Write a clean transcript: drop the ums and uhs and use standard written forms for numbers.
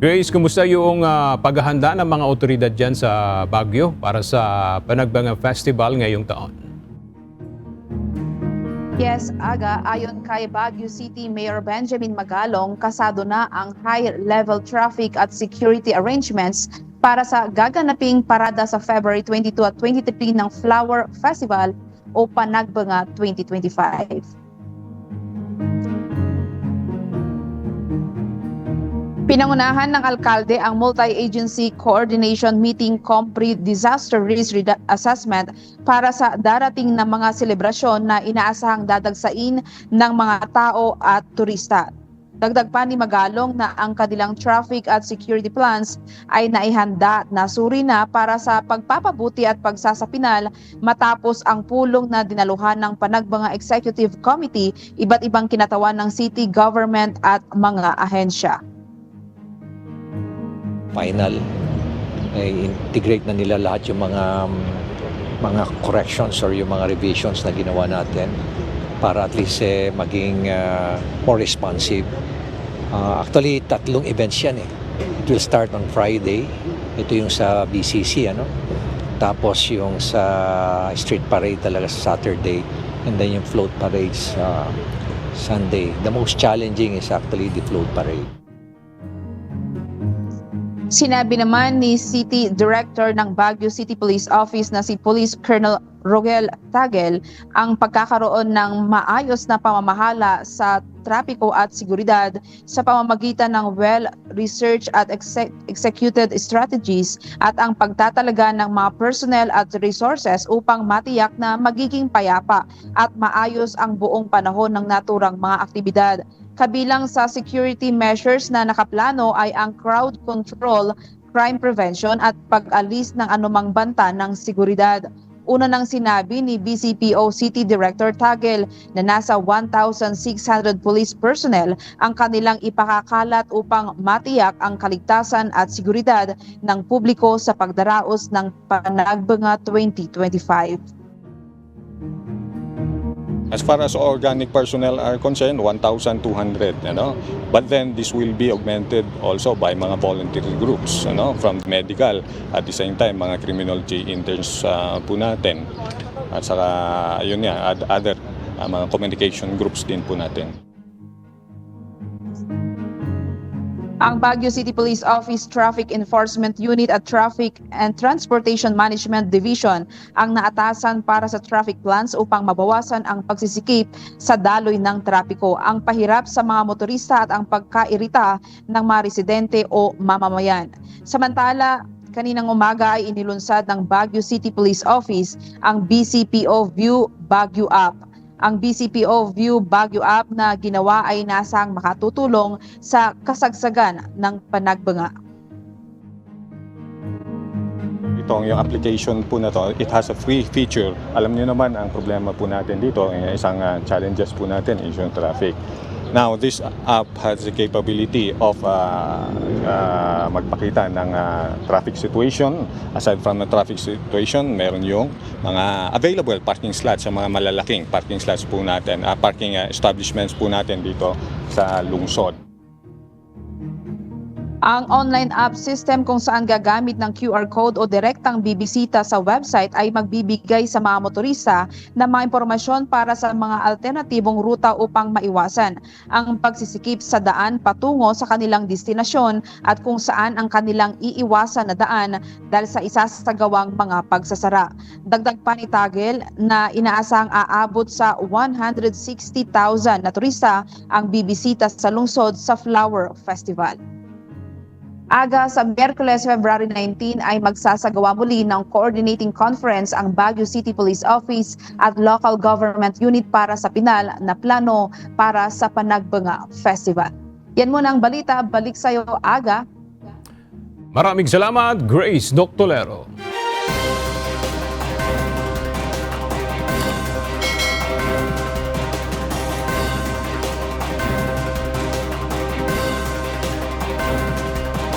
Grace, kumusta yung paghahanda ng mga otoridad dyan sa Baguio para sa Panagbenga Festival ngayong taon? Yes, Aga, ayon kay Baguio City Mayor Benjamin Magalong, kasado na ang high-level traffic at security arrangements para sa gaganaping parada sa February 22 at 23 ng Flower Festival o Panagbenga 2025. Pinangunahan ng alkalde ang multi-agency coordination meeting Disaster Risk Assessment para sa darating na mga selebrasyon na inaasahang dadagsain ng mga tao at turista. Dagdag pa ni Magalong na ang kanilang traffic at security plans ay naihanda na suri na para sa pagpapabuti at pagsasapinal matapos ang pulong na dinaluhan ng Panagbenga Executive Committee, iba't ibang kinatawan ng city government at mga ahensya. Final, integrate na nila lahat yung mga corrections or yung mga revisions na ginawa natin para at least maging more responsive. Actually, 3 events yan eh. It will start on Friday. Ito yung sa BCC, ano? Tapos yung sa street parade talaga sa Saturday, and then yung float parades sa Sunday. The most challenging is actually the float parade. Sinabi naman ni City Director ng Baguio City Police Office na si Police Colonel Rogel Tagel ang pagkakaroon ng maayos na pamamahala sa trapiko at seguridad sa pamamagitan ng well-researched at executed strategies at ang pagtatalaga ng mga personnel at resources upang matiyak na magiging payapa at maayos ang buong panahon ng naturang mga aktibidad. Kabilang sa security measures na nakaplano ay ang crowd control, crime prevention at pag-alis ng anumang banta ng seguridad. Una nang sinabi ni BCPO City Director Tagel na nasa 1,600 police personnel ang kanilang ipakakalat upang matiyak ang kaligtasan at seguridad ng publiko sa pagdaraos ng Panagbenga 2025. As far as organic personnel are concerned, 1,200, But then this will be augmented also by mga voluntary groups, from medical, at the same time mga criminology interns po natin. At saka yun nga, other mga communication groups din po natin. Ang Baguio City Police Office Traffic Enforcement Unit at Traffic and Transportation Management Division ang naatasan para sa traffic plans upang mabawasan ang pagsisikip sa daloy ng trapiko, ang pahirap sa mga motorista at ang pagkairita ng mga residente o mamamayan. Samantala, kaninang umaga ay inilunsad ng Baguio City Police Office ang BCPO View Baguio App. Ang BCPO View Baguio App na ginawa ay nasang makatutulong sa kasagsagan ng Panagbenga. Itong yung application po na to, it has a free feature. Alam niyo naman ang problema po natin dito, isang challenges po natin is yung traffic. Now, this app has the capability of magpakita ng traffic situation. Aside from the traffic situation, meron yung mga available parking slots sa mga malalaking parking slots po natin, parking establishments po natin dito sa lungsod. Ang online app system kung saan gagamit ng QR code o direktang bibisita sa website ay magbibigay sa mga motorista ng mga impormasyon para sa mga alternatibong ruta upang maiwasan ang pagsisikip sa daan patungo sa kanilang destinasyon at kung saan ang kanilang iiwasan na daan dahil sa isasagawang mga pagsasara. Dagdag pa ni Tagel na inaasahang aabot sa 160,000 na turista ang bibisita sa lungsod sa Flower Festival. Aga sa Miyerkules, February 19 ay magsasagawa muli ng coordinating conference ang Baguio City Police Office at Local Government Unit para sa pinal na plano para sa Panagbenga Festival. Yan muna ang balita. Balik sa iyo, Aga. Maraming salamat, Grace Doctolero.